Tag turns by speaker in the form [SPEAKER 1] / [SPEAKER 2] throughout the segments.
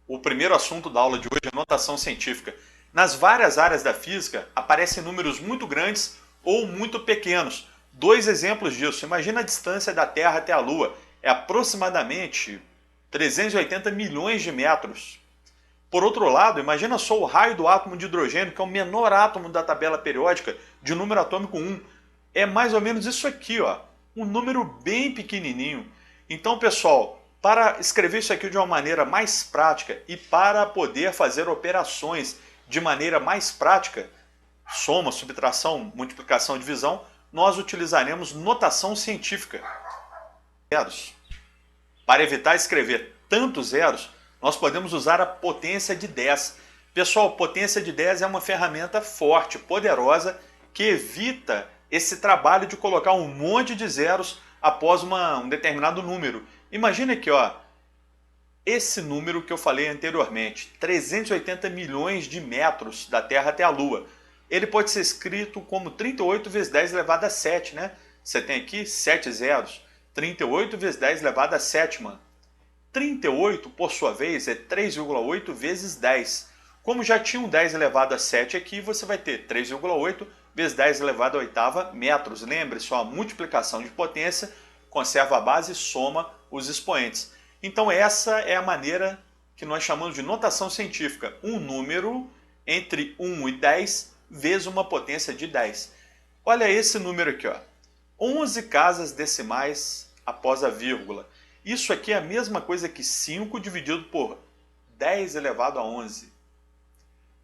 [SPEAKER 1] O primeiro assunto da aula de hoje é notação científica. Nas várias áreas da física aparecem números muito grandes ou muito pequenos. Dois exemplos disso. Imagina a distância da Terra até a Lua. É aproximadamente 380 milhões de metros. Por outro lado, imagina só o raio do átomo de hidrogênio, que é o menor átomo da tabela periódica, de número atômico 1. É mais ou menos isso aqui, ó. Um número bem pequenininho. Então, pessoal, para escrever isso aqui de uma maneira mais prática e para poder fazer operações de maneira mais prática, soma, subtração, multiplicação, divisão, nós utilizaremos notação científica. Zeros. Para evitar escrever tantos zeros, nós podemos usar a potência de 10. Pessoal, potência de 10 é uma ferramenta forte, poderosa, que evita esse trabalho de colocar um monte de zeros após um determinado número. Imagina aqui, ó, esse número que eu falei anteriormente, 380 milhões de metros da Terra até a Lua. Ele pode ser escrito como 38 vezes 10 elevado a 7, né? Você tem aqui 7 zeros. 38 vezes 10 elevado a sétima. 38, por sua vez, é 3,8 vezes 10. Como já tinha um 10 elevado a 7 aqui, você vai ter 3,8 vezes 10 elevado a oitava metros. Lembre-se, a multiplicação de potência conserva a base e soma os expoentes. Então essa é a maneira que nós chamamos de notação científica. Um número entre 1 e 10 vezes uma potência de 10. Olha esse número aqui, ó. 11 casas decimais após a vírgula. Isso aqui é a mesma coisa que 5 dividido por 10 elevado a 11.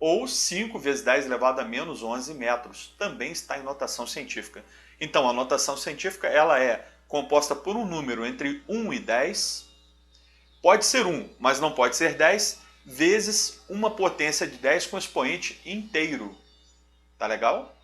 [SPEAKER 1] Ou 5 vezes 10 elevado a menos 11 metros. Também está em notação científica. Então, a notação científica ela é composta por um número entre 1 e 10. Pode ser 1, mas não pode ser 10, vezes uma potência de 10 com expoente inteiro. Tá legal?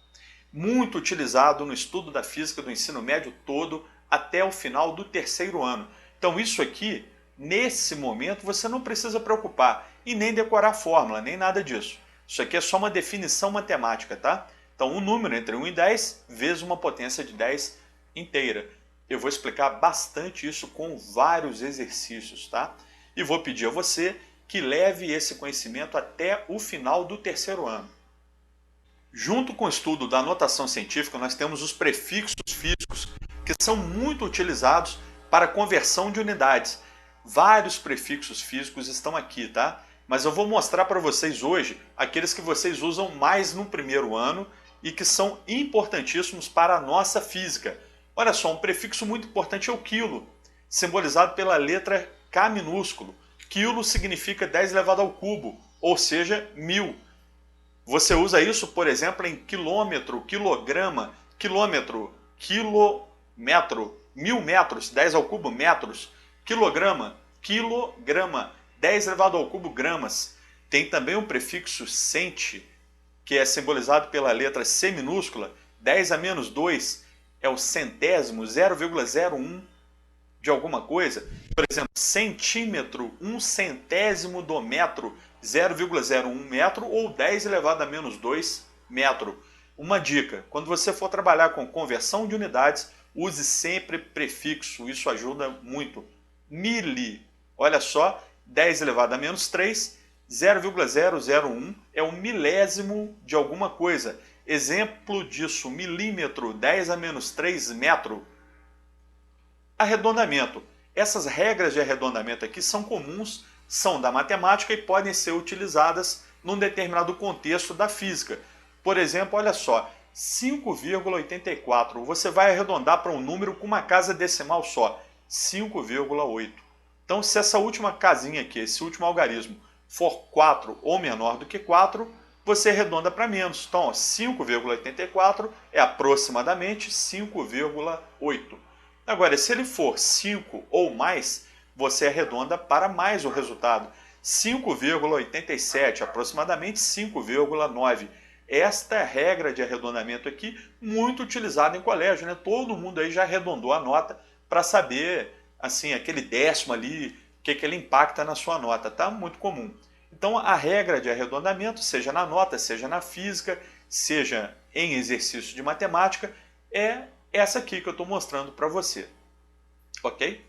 [SPEAKER 1] Muito utilizado no estudo da física do ensino médio todo até o final do terceiro ano. Então isso aqui, nesse momento, você não precisa preocupar e nem decorar a fórmula, nem nada disso. Isso aqui é só uma definição matemática, tá? Então um número entre 1 e 10 vezes uma potência de 10 inteira. Eu vou explicar bastante isso com vários exercícios, tá? E vou pedir a você que leve esse conhecimento até o final do terceiro ano. Junto com o estudo da notação científica, nós temos os prefixos físicos, que são muito utilizados para conversão de unidades. Vários prefixos físicos estão aqui, tá? Mas eu vou mostrar para vocês hoje aqueles que vocês usam mais no primeiro ano e que são importantíssimos para a nossa física. Olha só, um prefixo muito importante é o quilo, simbolizado pela letra K minúsculo. Quilo significa 10 elevado ao cubo, ou seja, 1000. Você usa isso, por exemplo, em quilômetro, quilograma, quilômetro, quilômetro, 1000 metros, 10 ao cubo metros, quilograma, quilograma, 10 elevado ao cubo gramas. Tem também o prefixo centi, que é simbolizado pela letra C minúscula, 10 a menos 2 é o centésimo, 0,01 de alguma coisa. Por exemplo, centímetro, 1/100º do metro, 0,01 metro ou 10 elevado a menos 2 metro. Uma dica, quando você for trabalhar com conversão de unidades, use sempre prefixo, isso ajuda muito. Mili, olha só, 10 elevado a menos 3, 0,001 é um milésimo de alguma coisa. Exemplo disso, milímetro, 10 a menos 3 metro. Arredondamento. Essas regras de arredondamento aqui são comuns, são da matemática e podem ser utilizadas num determinado contexto da física. Por exemplo, olha só, 5,84. Você vai arredondar para um número com uma casa decimal só, 5,8. Então, se essa última casinha aqui, esse último algarismo, for 4 ou menor do que 4, você arredonda para menos. Então, 5,84 é aproximadamente 5,8. Agora, se ele for 5 ou mais, você arredonda para mais o resultado. 5,87, aproximadamente 5,9. Esta é a regra de arredondamento aqui, muito utilizada em colégio, né? Todo mundo aí já arredondou a nota para saber, assim, aquele décimo ali, o que ele impacta na sua nota, tá? Muito comum. Então, a regra de arredondamento, seja na nota, seja na física, seja em exercício de matemática, é essa aqui que eu estou mostrando para você. Ok?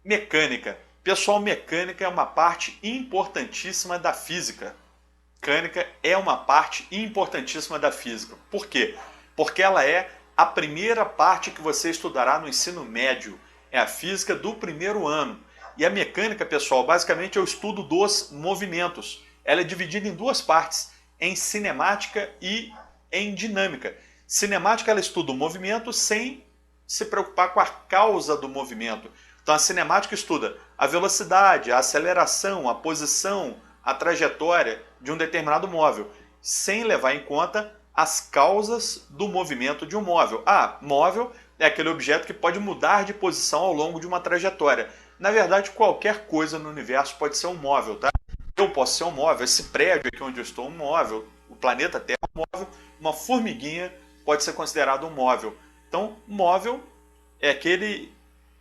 [SPEAKER 1] Mecânica. Pessoal, mecânica é uma parte importantíssima da física. Mecânica é uma parte importantíssima da física. Por quê? Porque ela é a primeira parte que você estudará no ensino médio. É a física do primeiro ano. E a mecânica, pessoal, basicamente é o estudo dos movimentos. Ela é dividida em duas partes, em cinemática e em dinâmica. Cinemática, ela estuda o movimento sem se preocupar com a causa do movimento. Então a cinemática estuda a velocidade, a aceleração, a posição, a trajetória de um determinado móvel, sem levar em conta as causas do movimento de um móvel. Ah, móvel é aquele objeto que pode mudar de posição ao longo de uma trajetória. Na verdade, qualquer coisa no universo pode ser um móvel, tá? Eu posso ser um móvel, esse prédio aqui onde eu estou é um móvel, o planeta Terra é um móvel, uma formiguinha pode ser considerado um móvel. Então, móvel é aquele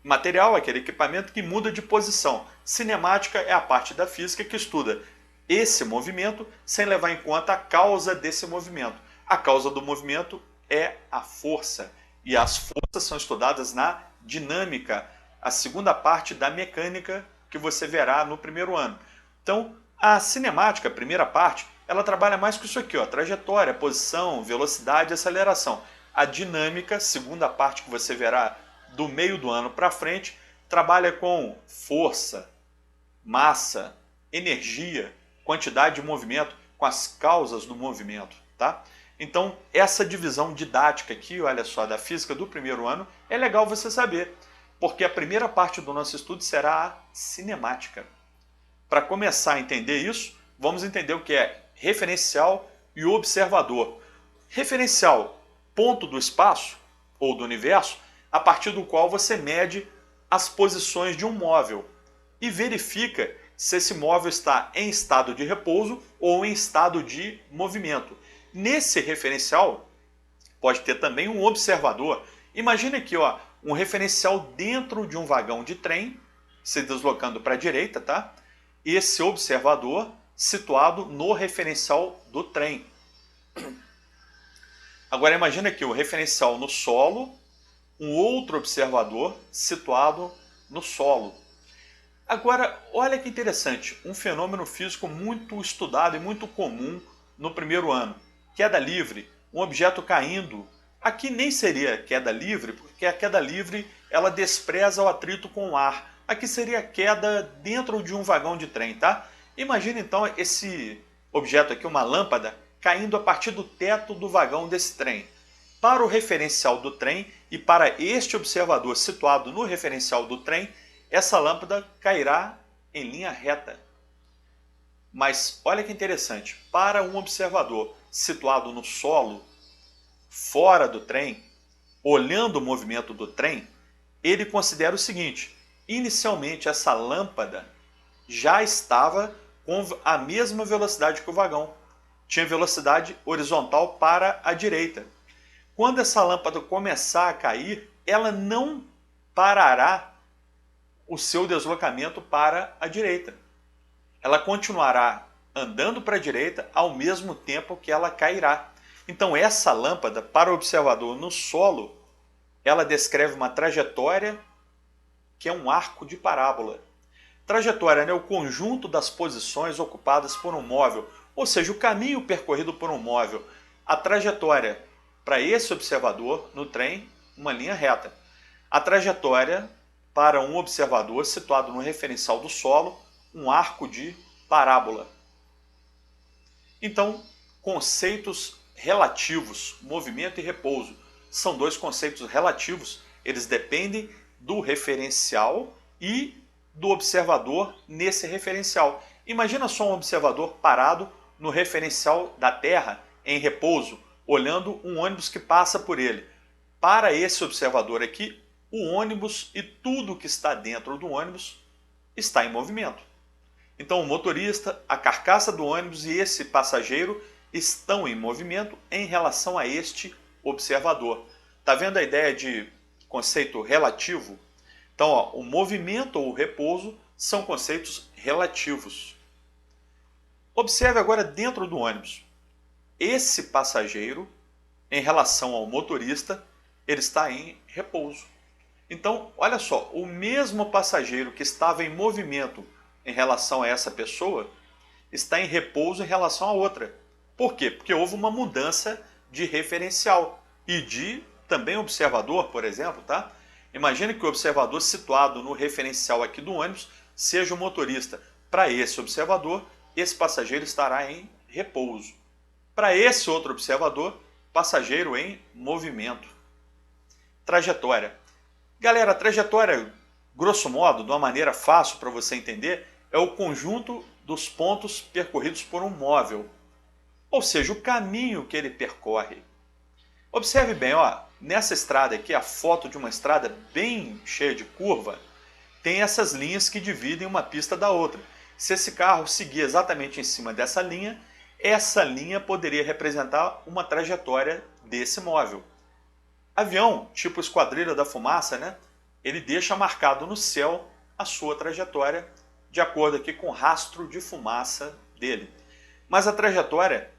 [SPEAKER 1] material, aquele equipamento que muda de posição. Cinemática é a parte da física que estuda esse movimento sem levar em conta a causa desse movimento. A causa do movimento é a força, e as forças são estudadas na dinâmica, a segunda parte da mecânica que você verá no primeiro ano. Então, a cinemática, a primeira parte, ela trabalha mais com isso aqui, ó, trajetória, posição, velocidade e aceleração. A dinâmica, segunda parte que você verá do meio do ano para frente, trabalha com força, massa, energia, quantidade de movimento, com as causas do movimento, tá? Então, essa divisão didática aqui, olha só, da física do primeiro ano, é legal você saber, porque a primeira parte do nosso estudo será a cinemática. Para começar a entender isso, vamos entender o que é referencial e observador. Referencial, ponto do espaço ou do universo, a partir do qual você mede as posições de um móvel e verifica se esse móvel está em estado de repouso ou em estado de movimento. Nesse referencial, pode ter também um observador. Imagine aqui, ó, um referencial dentro de um vagão de trem, se deslocando para a direita, tá? Esse observador situado no referencial do trem. Agora imagine aqui o referencial no solo, um outro observador situado no solo. Agora, olha que interessante, um fenômeno físico muito estudado e muito comum no primeiro ano. Queda livre, um objeto caindo. Aqui nem seria queda livre, porque a queda livre ela despreza o atrito com o ar. Aqui seria queda dentro de um vagão de trem, tá? Imagina então esse objeto aqui, uma lâmpada, caindo a partir do teto do vagão desse trem. Para o referencial do trem e para este observador situado no referencial do trem, essa lâmpada cairá em linha reta. Mas olha que interessante, para um observador situado no solo, fora do trem, olhando o movimento do trem, ele considera o seguinte: inicialmente essa lâmpada já estava com a mesma velocidade que o vagão. Tinha velocidade horizontal para a direita. Quando essa lâmpada começar a cair, ela não parará o seu deslocamento para a direita. Ela continuará andando para a direita ao mesmo tempo que ela cairá. Então essa lâmpada, para o observador no solo, ela descreve uma trajetória que é um arco de parábola. Trajetória é o conjunto das posições ocupadas por um móvel, ou seja, o caminho percorrido por um móvel. A trajetória para esse observador no trem, uma linha reta. A trajetória para um observador situado no referencial do solo, um arco de parábola. Então, conceitos relativos, movimento e repouso, são dois conceitos relativos, eles dependem do referencial e do observador nesse referencial. Imagina só um observador parado no referencial da Terra em repouso, olhando um ônibus que passa por ele. Para esse observador aqui, o ônibus e tudo que está dentro do ônibus está em movimento. Então o motorista, a carcaça do ônibus e esse passageiro estão em movimento em relação a este observador. Está vendo a ideia de conceito relativo? Então, ó, o movimento ou o repouso são conceitos relativos. Observe agora dentro do ônibus. Esse passageiro, em relação ao motorista, ele está em repouso. Então, olha só, o mesmo passageiro que estava em movimento em relação a essa pessoa está em repouso em relação a outra. Por quê? Porque houve uma mudança de referencial e de também observador, por exemplo, tá? Imagine que o observador situado no referencial aqui do ônibus seja o motorista. Para esse observador, esse passageiro estará em repouso. Para esse outro observador, passageiro em movimento. Trajetória. Galera, a trajetória, grosso modo, de uma maneira fácil para você entender, é o conjunto dos pontos percorridos por um móvel. Ou seja, o caminho que ele percorre. Observe bem, ó, nessa estrada aqui, a foto de uma estrada bem cheia de curva, tem essas linhas que dividem uma pista da outra. Se esse carro seguir exatamente em cima dessa linha, essa linha poderia representar uma trajetória desse móvel. Avião, tipo Esquadrilha da Fumaça, né? Ele deixa marcado no céu a sua trajetória, de acordo aqui com o rastro de fumaça dele. Mas a trajetória,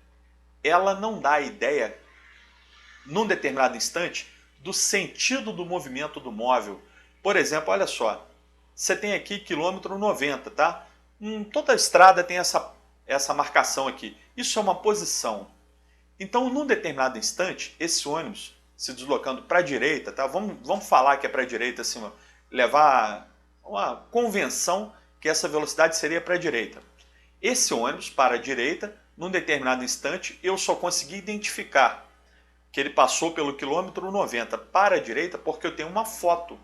[SPEAKER 1] ela não dá a ideia, num determinado instante, do sentido do movimento do móvel. Por exemplo, olha só, você tem aqui quilômetro 90, tá? Toda a estrada tem essa marcação aqui. Isso é uma posição. Então, num determinado instante, esse ônibus se deslocando para a direita, tá? Vamos falar que é para a direita, assim, levar uma convenção que essa velocidade seria para a direita. Esse ônibus para a direita, num determinado instante, eu só consegui identificar que ele passou pelo quilômetro 90 para a direita porque eu tenho uma foto.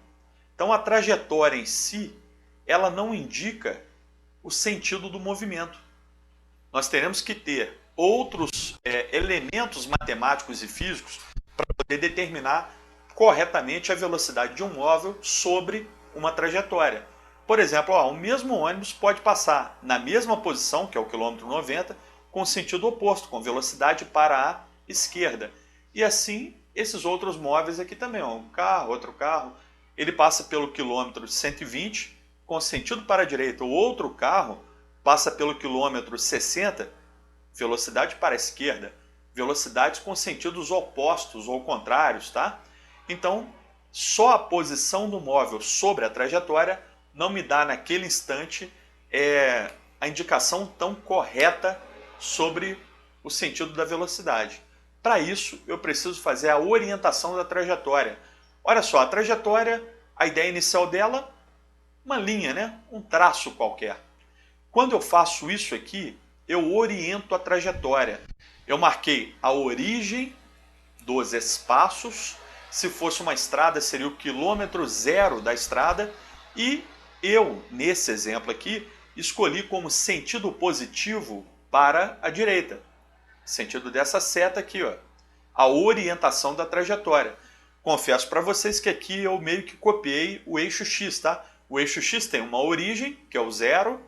[SPEAKER 1] Então a trajetória em si, ela não indica o sentido do movimento. Nós teremos que ter outros elementos matemáticos e físicos para poder determinar corretamente a velocidade de um móvel sobre uma trajetória. Por exemplo, ó, o mesmo ônibus pode passar na mesma posição, que é o quilômetro 90, com sentido oposto, com velocidade para a esquerda. E assim, esses outros móveis aqui também, ó, um carro, outro carro, ele passa pelo quilômetro 120, com sentido para a direita. O outro carro passa pelo quilômetro 60, velocidade para a esquerda. Velocidades com sentidos opostos ou contrários, tá? Então, só a posição do móvel sobre a trajetória não me dá naquele instante a indicação tão correta sobre o sentido da velocidade. Para isso, eu preciso fazer a orientação da trajetória. Olha só, a trajetória, a ideia inicial dela, uma linha, né? Um traço qualquer. Quando eu faço isso aqui, eu oriento a trajetória. Eu marquei a origem dos espaços. Se fosse uma estrada, seria o quilômetro zero da estrada. E eu, nesse exemplo aqui, escolhi como sentido positivo para a direita. Sentido dessa seta aqui, ó. A orientação da trajetória. Confesso para vocês que aqui eu meio que copiei o eixo X, tá? O eixo X tem uma origem, que é o zero,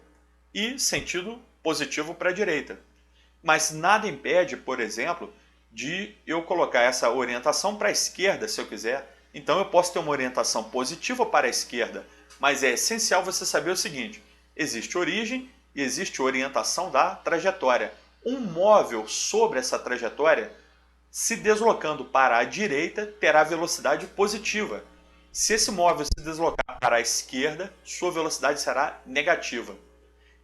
[SPEAKER 1] e sentido positivo para a direita. Mas nada impede, por exemplo, de eu colocar essa orientação para a esquerda, se eu quiser. Então eu posso ter uma orientação positiva para a esquerda, mas é essencial você saber o seguinte: existe origem e existe orientação da trajetória. Um móvel sobre essa trajetória, se deslocando para a direita, terá velocidade positiva. Se esse móvel se deslocar para a esquerda, sua velocidade será negativa.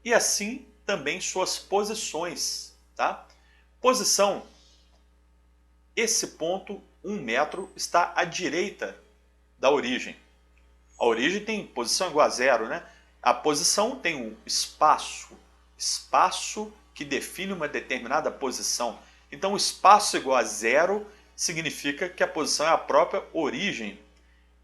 [SPEAKER 1] E assim também suas posições, tá? Posição, esse ponto, 1 metro, está à direita da origem. A origem tem posição igual a zero, né? A posição tem um espaço que define uma determinada posição. Então, o espaço igual a zero significa que a posição é a própria origem.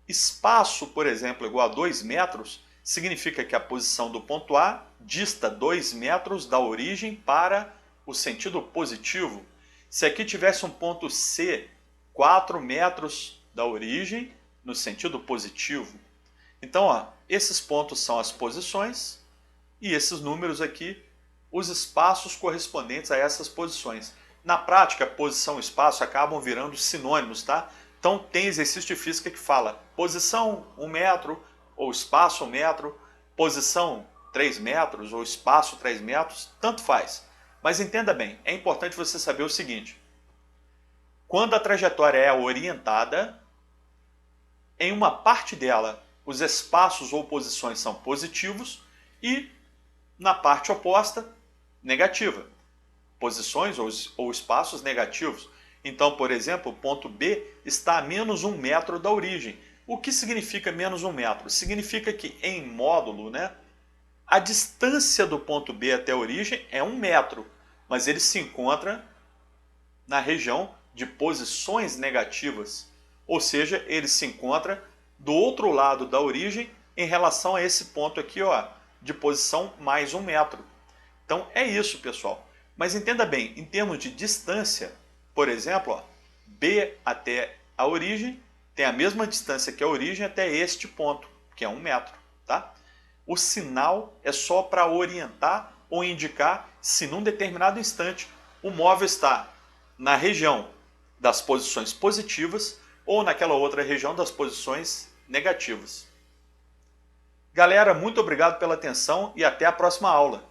[SPEAKER 1] Espaço, por exemplo, igual a 2 metros, significa que a posição do ponto A dista 2 metros da origem para o sentido positivo. Se aqui tivesse um ponto C, 4 metros da origem, no sentido positivo. Então, ó, esses pontos são as posições e esses números aqui, os espaços correspondentes a essas posições. Na prática, posição e espaço acabam virando sinônimos, tá? Então, tem exercício de física que fala posição 1 metro, ou espaço 1 metro, posição 3 metros, ou espaço 3 metros, tanto faz. Mas entenda bem, é importante você saber o seguinte: quando a trajetória é orientada, em uma parte dela os espaços ou posições são positivos e na parte oposta, negativa. Posições ou espaços negativos. Então, por exemplo, o ponto B está a menos 1 metro da origem. O que significa menos 1 metro? Significa que em módulo, né, a distância do ponto B até a origem é 1 metro, mas ele se encontra na região de posições negativas. Ou seja, ele se encontra do outro lado da origem em relação a esse ponto aqui, ó, de posição mais 1 metro. Então é isso, pessoal. Mas entenda bem, em termos de distância, por exemplo, ó, B até a origem tem a mesma distância que a origem até este ponto, que é 1 metro. Tá? O sinal é só para orientar ou indicar se num determinado instante o móvel está na região das posições positivas ou naquela outra região das posições negativas. Galera, muito obrigado pela atenção e até a próxima aula.